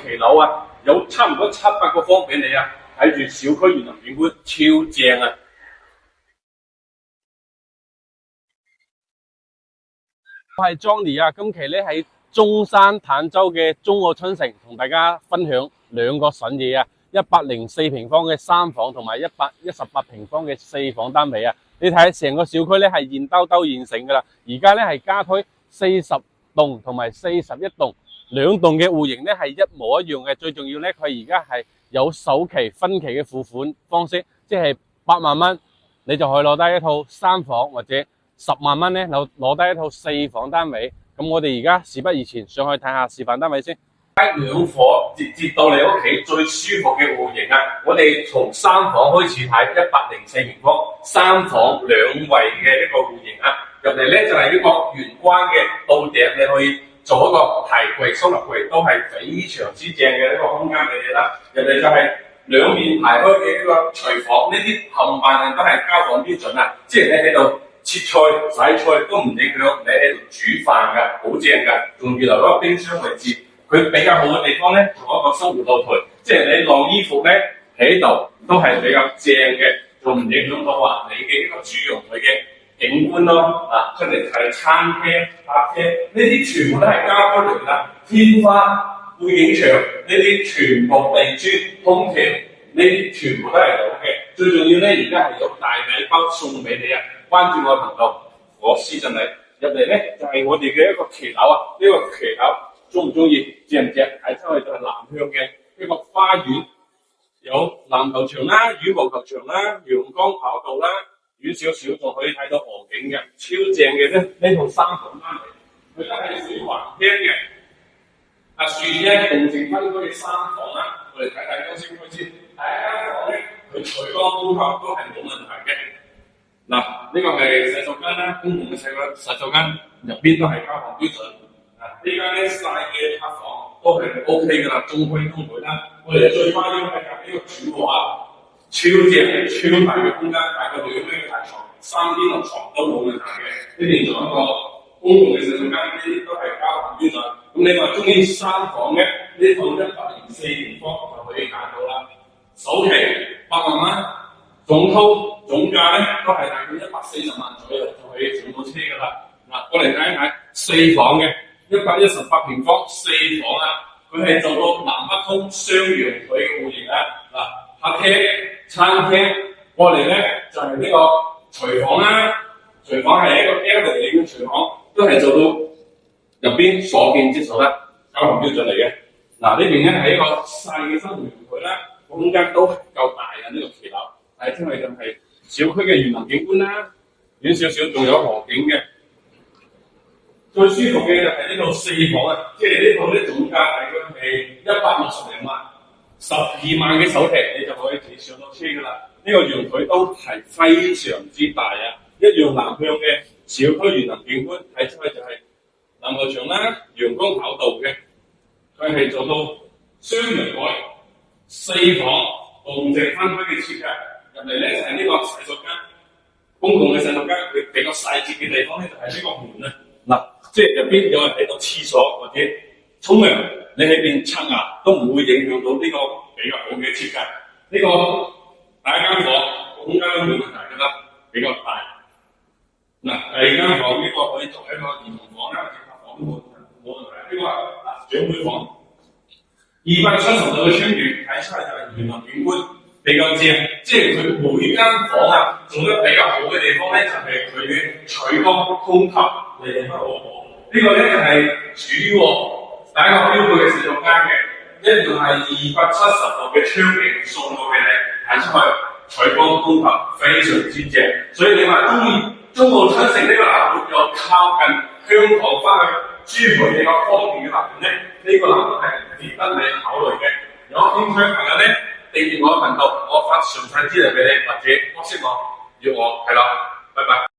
騎樓啊，有差唔多700個方俾你啊，睇住小區園林景觀超正啊！我係 Johnny 啊，今期咧喺中山坦洲嘅中澳春城同大家分享兩個筍嘢啊，104平方嘅3房同埋118平方嘅4房單位啊！你睇下成個小區咧係現兜兜現成噶啦，而家咧係加推40棟同埋41棟，兩棟嘅戶型咧係一模一樣嘅。最重要咧，佢而家係有首期分期嘅付款方式，即係8萬蚊，你就可以攞低一套3房或者10萬蚊咧，攞低一套4房單位。咁我哋而家事不宜遲，上去睇下示範單位先。2伙直接到你屋企最舒服嘅戶型啊！我哋從3房開始睇，104平方3房2衛嘅一個戶型啊！入嚟咧就係一個玄關嘅到頂，你可以做一個提櫃、收納櫃，都係非常之正嘅一個空間俾你啦。入嚟就係兩面排開嘅一個廚房，呢啲冚唪唥都係交房標準啊！即係你喺度切菜、洗菜都唔影響你喺度煮飯㗎，好正㗎，仲預留一個冰箱位置。佢比較好嘅地方咧，做一個生活露台，即係你晾衣服咧喺度都係比較正嘅，仲唔影響到話你嘅一個主陽台嘅景觀咯。啊，出嚟睇餐廳、客廳，呢啲全部都係加開嚟啦。天花、背景牆呢啲全部地磚、空調呢啲全部都係有嘅。最重要咧，而家係有大禮包送俾你啊！關注我頻道，我私信你入嚟咧，就係我哋嘅一個騎樓啊！呢個騎樓中唔中意？正唔正？睇出去就係南向嘅一個花園，有籃球場啦、羽毛球場啦、陽光跑道啦，遠少少仲可以睇到河景嘅，超正嘅咧！呢套3房單位，佢都係水環廳嘅。啊，樹咧共剩翻嗰啲3房啦，我哋睇睇優先區先。第一間房咧，佢採光功效都係冇問題嘅。嗱，呢個係洗手間啦，公共嘅洗手間入邊都係交房標準。呢間咧細嘅客房都係 OK 噶啦，中規中矩啦。我哋最花樣係呢個主臥啊，超正超大嘅空間，大過2米嘅大床，3邊落床都冇問題嘅。呢邊仲有一個公共嘅洗手間，呢啲都係交房標準。咁你話中意3房嘅，呢套104平方就可以揀到啦。首期8萬蚊。總價咧都係大概140萬左右就可以上到車噶啦。嗱，過嚟睇一睇4房嘅118平方4房啊，佢係做到南北通雙陽台嘅戶型啊。嗱，客廳、餐廳過嚟咧就係呢個廚房啦。廚房係一個 L 型嘅廚房，都係做到入邊所見即所得，交房標準嚟嘅。嗱，呢邊咧係一個細嘅生活陽台啦，空間都夠大嘅呢個騎樓。睇出去就係小區嘅園林景觀啦，遠少少仲有河景嘅。最舒服嘅就係呢度4房啊，即係呢度咧總價大概係160零萬，12萬嘅首期你就可以自己上到車噶啦。呢個陽台都係非常之大啊，一樣南向嘅小區園林景觀，睇出去就係籃球場啦、陽光跑道嘅，佢係做到雙陽台4房共正分開嘅設計。入嚟咧就係呢個洗手間，公共嘅洗手間，佢比較細節嘅地方咧就係呢個門啊。嗱，即係入邊有人喺度廁所或者沖涼，你喺邊刷牙都唔會影響到呢個比較好嘅設計。呢個第一間房空間都冇問題㗎啦，比較大。嗱，第二間房呢個可以作為一個兒童房啦、客房都冇問題。呢個長輩房，270度嘅窗簾睇出嚟就係園林景觀。比較正，即係佢每間房啊，做得比較好嘅地方咧，就係佢嘅採光通透嚟得好好。呢個咧就係主臥第一個標配嘅洗手間嘅，一樣係270度嘅窗簾送到俾你，睇出去採光通透，非常之正。所以你話中意中澳春城呢個樓盤又靠近香港翻去珠海比較方便嘅樓盤咧，呢個樓盤係值得你考慮嘅。有興趣嘅朋友咧，訂閱我嘅頻道，我發詳細資料俾你，或者WhatsApp我，約我係啦，拜拜。